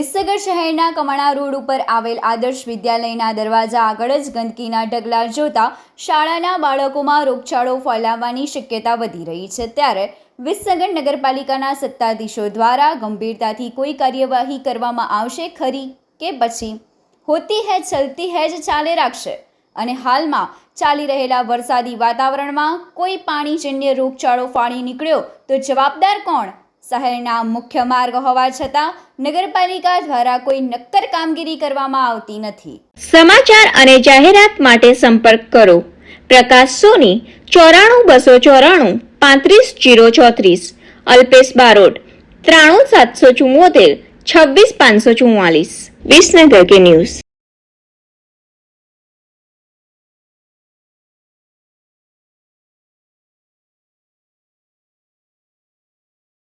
વિસનગર શહેરના કમાણા રોડ ઉપર આવેલ આદર્શ વિદ્યાલયના દરવાજા આગળ જ ગંદકીના ઢગલા જોતા શાળાના બાળકોમાં રોગચાળો ફેલાવવાની શક્યતા વધી રહી છે। ત્યારે વિસનગર નગરપાલિકાના સત્તાધીશો દ્વારા ગંભીરતાથી કોઈ કાર્યવાહી કરવામાં આવશે ખરી કે પછી હોતી હૈ ચલતી હૈ જ ચાલે રાખશે? અને હાલમાં ચાલી રહેલા વરસાદી વાતાવરણમાં કોઈ પાણીજન્ય રોગચાળો ફાટી નીકળ્યો તો જવાબદાર કોણ? શહેરના મુખ્ય માર્ગ હોવા છતાં નગરપાલિકા દ્વારા કોઈ નક્કર કામગીરી કરવામાં આવતી નથી। સમાચાર અને જાહેરાત માટે સંપર્ક કરો પ્રકાશ સોની 94 294 35 034, અલ્પેશ બારોટ 93 774 26 544। વિસનગર કે ન્યૂઝ।